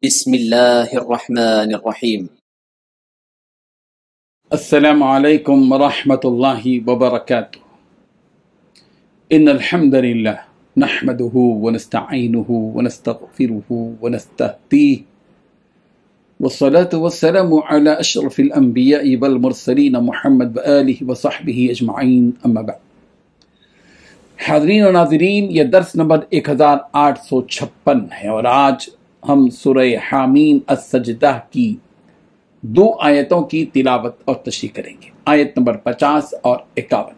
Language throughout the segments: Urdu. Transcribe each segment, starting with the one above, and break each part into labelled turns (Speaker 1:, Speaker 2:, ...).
Speaker 1: بسم الله الرحمن الرحيم.
Speaker 2: السلام عليكم ورحمة الله وبركاته. إن الحمد لله نحمده ونستعينه ونستغفره ونستهديه، والصلاة والسلام على أشرف الأنبياء والمرسلين محمد وآله وصحبه أجمعين، أما بعد. حاضرین و ناظرین، یہ درس نمبر 1856 ہے اور آج ہم سورہ حامیم السجدہ کی 2 آیتوں کی تلاوت اور تشریح کریں گے، آیت نمبر 50 اور 51،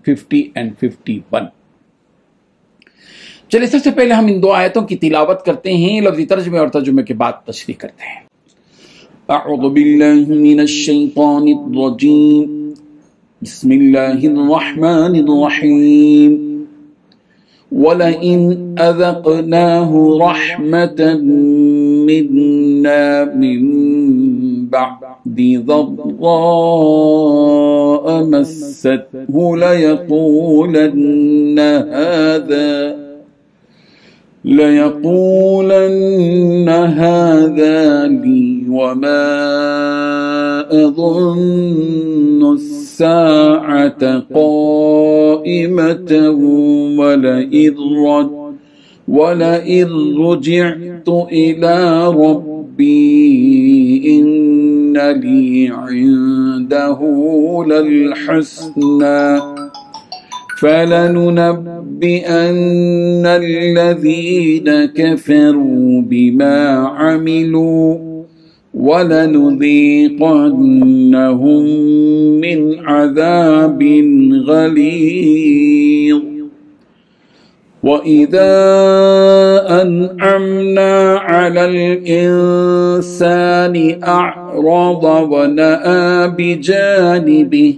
Speaker 2: 50 and 51۔ چلے سب سے پہلے ہم ان 2 آیتوں کی تلاوت کرتے ہیں، لفظی ترجمے اور ترجمے کے بعد تشریح کرتے ہیں۔ اعوذ باللہ من الشیطان الرجیم، بسم اللہ الرحمن الرحیم۔ وَلَئِنْ أَذَقْنَاهُ رَحْمَةً مِنَّا مِنْ بَعْدِ ضَرَّاءَ مَسَّتْهُ لَيَقُولَنَّ هَذَا لِي وَمَا أَظُنُّ السَّاعَةَ قَائِمَةً وَلَئِن رُجِعْتُ إِلَى رَبِّي إِنَّ لِي عِندَهُ لَلْحُسْنَى فَلَنُنَبِّئَنَّ الَّذِينَ كَفَرُوا بِمَا عَمِلُوا وَلَنُذِيقَنَّهُم مِّنْ عَذَابٍ غَلِيظٍ۔ وَإِذَا أَنْعَمْنَا عَلَى الْإِنسَانِ أَعْرَضَ وَنَأَىٰ بِجَانِبِهِ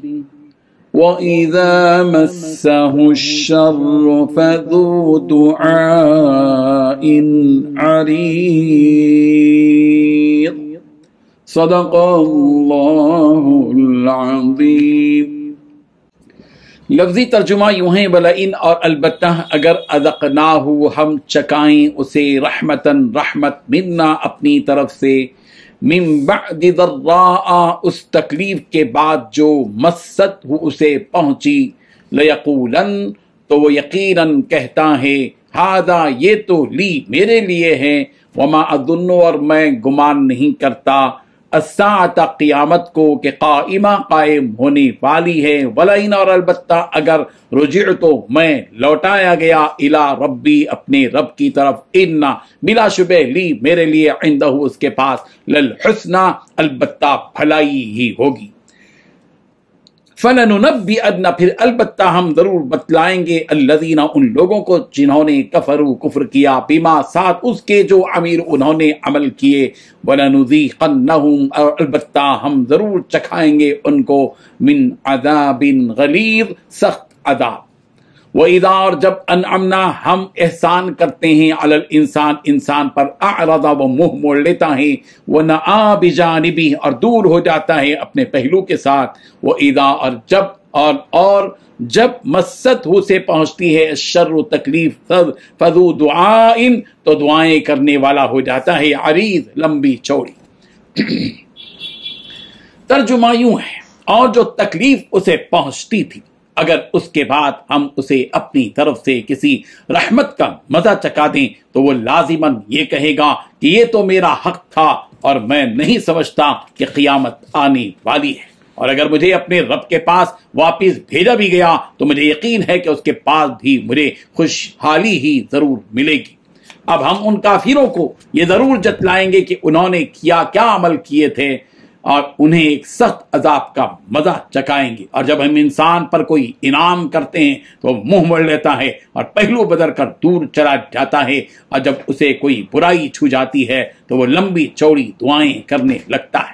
Speaker 2: وَإِذَا مَسَّهُ الشَّرُّ فَذُو دُعَاءٍ عَرِيضٍ۔ صدق اللہ العظیم۔ لفظی ترجمہ یوں ہے، وَلَئِن اور البتہ اگر اذقناہ ہم چکائیں اسے رحمتاً رحمت منا اپنی طرف سے، من بعد ضراء اس تکلیف کے بعد جو مست ہو اسے پہنچی، لیقولن تو وہ یقیناً کہتا ہے، ہذا یہ تو لی میرے لیے ہے، وما اظن اور میں گمان نہیں کرتا، الساعۃ قیامت کو کہ قائمہ قائم ہونے والی ہے، ولئن اور البتہ اگر رجعت تو میں لوٹایا گیا الی ربی اپنے رب کی طرف، ان بلا شبہ لی میرے لیے عندہ اس کے پاس للحسنى البتہ بھلائی ہی ہوگی، فَلَنُنَبِّئَنَّ پھر البتہ ہم ضرور بتلائیں گے الذین ان لوگوں کو جنہوں نے کفروا کفر کیا، بما ساتھ اس کے جو امیر انہوں نے عمل کیے، وَلَنُذِيقَنَّهُمْ اور البتہ ہم ضرور چکھائیں گے ان کو من عذاب غلیظ سخت عذاب۔ وَإِذَا اور جب انعمنا ہم احسان کرتے ہیں علی الانسان انسان پر، اعرض وہ منہ موڑ لیتا ہے، ونأى بجانبہ اور دور ہو جاتا ہے اپنے پہلو کے ساتھ، وَإِذَا اور جب مست ہو سے پہنچتی ہے الشر تکلیف، فذو دعاء تو دعائیں کرنے والا ہو جاتا ہے، عریض لمبی چوڑی۔ ترجمہ یوں ہے، اور جو تکلیف اسے پہنچتی تھی اگر اس کے بعد ہم اسے اپنی طرف سے کسی رحمت کا مزہ چکا دیں تو وہ لازماً یہ کہے گا کہ یہ تو میرا حق تھا اور میں نہیں سمجھتا کہ قیامت آنے والی ہے، اور اگر مجھے اپنے رب کے پاس واپس بھیجا بھی گیا تو مجھے یقین ہے کہ اس کے پاس بھی مجھے خوشحالی ہی ضرور ملے گی۔ اب ہم ان کافروں کو یہ ضرور جتلائیں گے کہ انہوں نے کیا عمل کیے تھے اور انہیں ایک سخت عذاب کا مزہ چکائیں گے، اور جب ہم انسان پر کوئی انعام کرتے ہیں تو وہ منہ موڑ لیتا ہے اور پہلو بدر کر دور چلا جاتا ہے، اور جب اسے کوئی برائی چھو جاتی ہے تو وہ لمبی چوڑی دعائیں کرنے لگتا ہے۔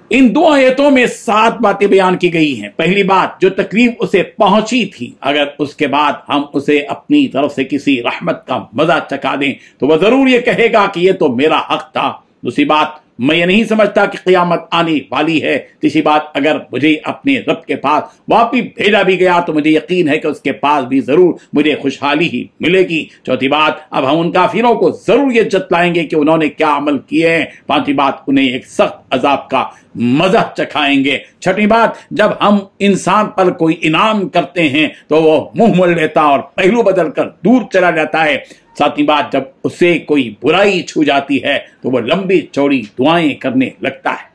Speaker 2: ان 2 آیتوں میں 7 باتیں بیان کی گئی ہیں۔ پہلی بات، جو تکلیف اسے پہنچی تھی اگر اس کے بعد ہم اسے اپنی طرف سے کسی رحمت کا مزہ چکا دیں تو وہ ضرور یہ کہے گا کہ یہ تو میرا حق تھا۔ دوسری بات، میں یہ نہیں سمجھتا کہ قیامت آنے والی ہے۔ تیسری بات، اگر مجھے اپنے رب کے پاس واپس بھیجا بھی گیا تو مجھے یقین ہے کہ اس کے پاس بھی ضرور مجھے خوشحالی ہی ملے گی۔ چوتھی بات، اب ہم ان کافروں کو ضرور یہ جتلائیں گے کہ انہوں نے کیا عمل کیے ہیں۔ پانچویں بات، انہیں ایک سخت عذاب کا مزہ چکھائیں گے۔ چھٹی بات، جب ہم انسان پر کوئی انعام کرتے ہیں تو وہ منہ موڑ لیتا اور پہلو بدل کر دور چلا جاتا ہے۔ ساتویں بات، جب اسے کوئی برائی چھو جاتی ہے تو وہ لمبی چوڑی دعائیں کرنے لگتا ہے۔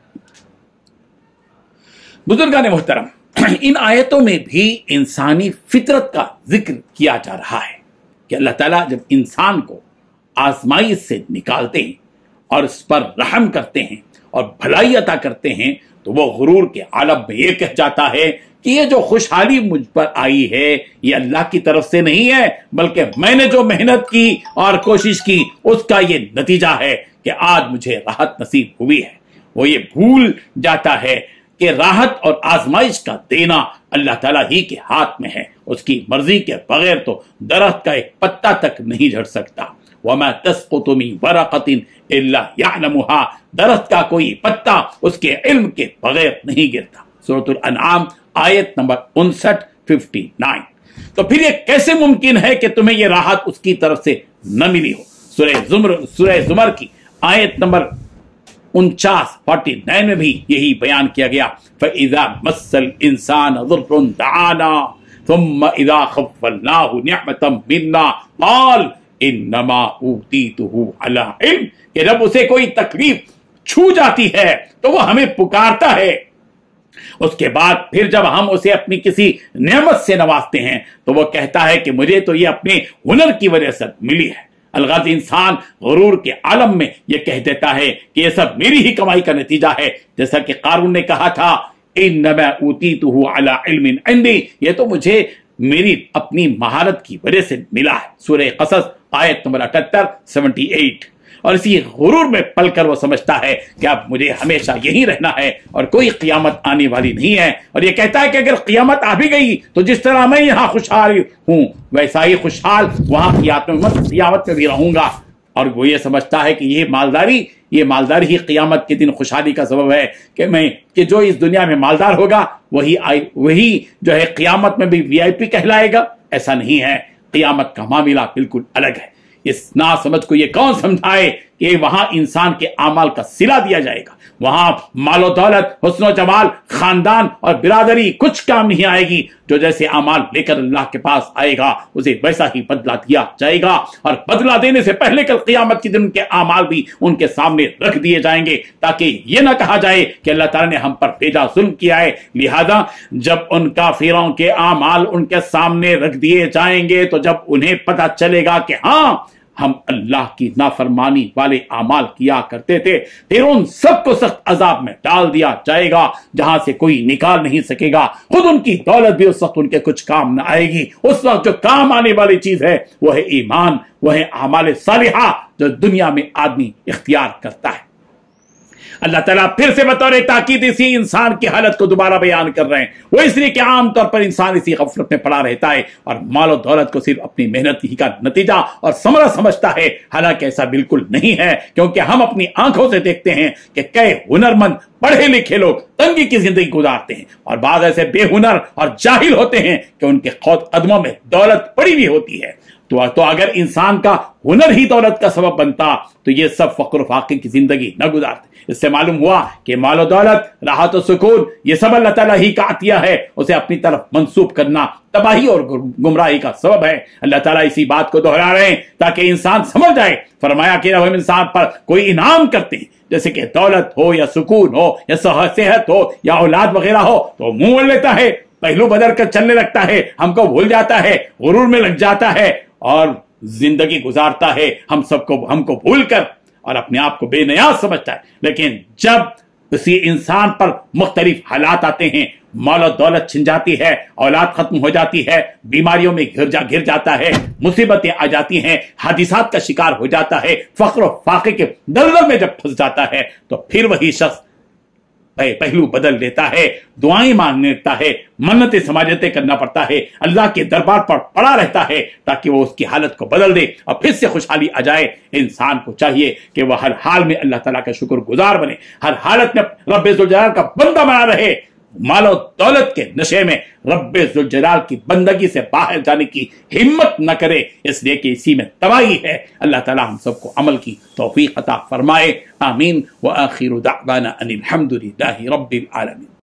Speaker 2: بزرگان محترم، ان آیتوں میں بھی انسانی فطرت کا ذکر کیا جا رہا ہے کہ اللہ تعالیٰ جب انسان کو آزمائش سے نکالتے ہیں اور اس پر رحم کرتے ہیں اور بھلائی عطا کرتے ہیں تو وہ غرور کے عالم میں یہ کہہ جاتا ہے کہ یہ جو خوشحالی مجھ پر آئی ہے یہ اللہ کی طرف سے نہیں ہے، بلکہ میں نے جو محنت کی اور کوشش کی اس کا یہ نتیجہ ہے کہ آج مجھے راحت نصیب ہوئی ہے۔ وہ یہ بھول جاتا ہے کہ راحت اور آزمائش کا دینا اللہ تعالیٰ ہی کے ہاتھ میں ہے۔ اس کی مرضی کے بغیر تو درخت کا ایک پتا تک نہیں جھڑ سکتا۔ وَمَا تَسْقُطُ مِن وَرَقَةٍ إِلَّا يَعْلَمُهَا، درخت کا کوئی پتا اس کے علم کے بغیر نہیں گرتا۔ سورۃ الانعام آیت نمبر 59۔ تو پھر یہ کیسے ممکن ہے کہ تمہیں یہ راحت اس کی طرف سے نہ ملی ہو؟ سورہ زمر کی آیت نمبر 49 میں بھی یہی بیان کیا گیا۔ فَإِذَا مَسَّ الْإِنسَانَ ضُرٌّ دَعَانَا ثُمَّ إِذَا خَوَّلْنَاهُ نِعْمَةً مِنَّا قَالَ انما اوتیتہ علی علم، کہ جب اسے کوئی تکلیف چھو جاتی ہے تو وہ ہمیں پکارتا ہے، اس کے بعد پھر جب ہم اسے اپنی کسی نعمت سے نوازتے ہیں تو وہ کہتا ہے کہ مجھے تو یہ اپنے ہنر کی وجہ سے ملی ہے۔ الغرض انسان غرور کے عالم میں یہ کہہ دیتا ہے کہ یہ سب میری ہی کمائی کا نتیجہ ہے، جیسا کہ قارون نے کہا تھا انما اوتیتہ علی علم عندی، یہ تو مجھے میری اپنی مہارت کی وجہ سے ملا ہے۔ سورہ قصص آیت نمبر 78۔ اور اسی غرور میں پل کر وہ سمجھتا ہے کہ اب مجھے ہمیشہ یہی رہنا ہے اور کوئی قیامت آنے والی نہیں ہے، اور یہ کہتا ہے کہ اگر قیامت آ بھی گئی تو جس طرح میں یہاں خوشحال ہوں ویسا ہی خوشحال وہاں قیامت میں بھی رہوں گا۔ اور وہ یہ سمجھتا ہے کہ یہ مالداری ہی قیامت کے دن خوشحالی کا سبب ہے، کہ جو اس دنیا میں مالدار ہوگا وہی جو ہے قیامت میں بھی VIP کہلائے گا۔ ایسا نہیں ہے، قیامت کا معاملہ بالکل الگ ہے۔ اس نا سمجھ کو یہ کون سمجھائے کہ وہاں انسان کے اعمال کا صلہ دیا جائے گا، وہاں مال و دولت، حسن و جمال، خاندان اور برادری کچھ کام نہیں آئے گی۔ جو جیسے اعمال لے کر اللہ کے پاس آئے گا اسے ویسا ہی بدلہ دیا جائے گا، اور بدلہ دینے سے پہلے کل قیامت کے دن ان کے اعمال بھی ان کے سامنے رکھ دیے جائیں گے، تاکہ یہ نہ کہا جائے کہ اللہ تعالیٰ نے ہم پر بھیجا ظلم کیا ہے۔ لہذا جب ان کافروں کے اعمال ان کے سامنے رکھ دیے جائیں گے تو جب انہیں پتہ چلے گا کہ ہاں ہم اللہ کی نافرمانی والے اعمال کیا کرتے تھے، پھر ان سب کو سخت عذاب میں ڈال دیا جائے گا جہاں سے کوئی نکال نہیں سکے گا۔ خود ان کی دولت بھی اس وقت ان کے کچھ کام نہ آئے گی۔ اس وقت جو کام آنے والی چیز ہے وہ ہے ایمان، وہ ہے اعمال صالحہ جو دنیا میں آدمی اختیار کرتا ہے۔ اللہ تعالیٰ پھر سے بطور تاکید اسی انسان کی حالت کو دوبارہ بیان کر رہے ہیں۔ وہ اس لیے کہ عام طور پر انسان اسی غفلت میں پڑا رہتا ہے اور مال و دولت کو صرف اپنی محنت ہی کا نتیجہ اور ثمرہ سمجھتا ہے، حالانکہ ایسا بالکل نہیں ہے، کیونکہ ہم اپنی آنکھوں سے دیکھتے ہیں کہ کئی ہنرمند پڑھے لکھے لوگ تنگی کی زندگی گزارتے ہیں، اور بعض ایسے بے ہنر اور جاہل ہوتے ہیں کہ ان کے خود قدموں میں دولت پڑی ہوئی ہوتی ہے۔ تو اگر انسان کا ہنر ہی دولت کا سبب بنتا تو یہ سب فقر و فاقے کی زندگی نہ گزارتے۔ اس سے معلوم ہوا کہ مال و دولت، راحت و سکون یہ سب اللہ تعالیٰ ہی کا عطیہ ہے، اسے اپنی طرف منسوب کرنا تباہی اور گمراہی کا سبب ہے۔ اللہ تعالیٰ اسی بات کو دہرا رہے ہیں تاکہ انسان سمجھ جائے۔ فرمایا کہ جب ہم انسان پر کوئی انعام کرتے ہیں، جیسے کہ دولت ہو یا سکون ہو یا صحت ہو یا اولاد وغیرہ ہو، تو منہ موڑ لیتا ہے، پہلو بدل کر چلنے لگتا ہے، ہم کو بھول جاتا ہے، غرور میں لگ جاتا ہے اور زندگی گزارتا ہے ہم کو بھول کر اور اپنے آپ کو بے نیاز سمجھتا ہے۔ لیکن جب اسی انسان پر مختلف حالات آتے ہیں، مال و دولت چھن جاتی ہے، اولاد ختم ہو جاتی ہے، بیماریوں میں گر جاتا ہے، مصیبتیں آ جاتی ہیں، حادثات کا شکار ہو جاتا ہے، فقر و فاقے کے دلدل میں جب پھنس جاتا ہے، تو پھر وہی شخص پہلو بدل لیتا ہے، دعائیں مانگنے لگتا ہے، منتیں سماجتیں کرنا پڑتا ہے، اللہ کے دربار پر پڑا رہتا ہے تاکہ وہ اس کی حالت کو بدل دے اور پھر سے خوشحالی آ جائے۔ انسان کو چاہیے کہ وہ ہر حال میں اللہ تعالیٰ کا شکر گزار بنے، ہر حالت میں رب ذوالجلال کا بندہ بنا رہے، مال و دولت کے نشے میں رب ذوالجلال کی بندگی سے باہر جانے کی ہمت نہ کرے، اس لیے کہ اسی میں تباہی ہے۔ اللہ تعالیٰ ہم سب کو عمل کی توفیق عطا فرمائے، آمین۔ وآخر دعوانا ان الحمد للہ رب العالمین۔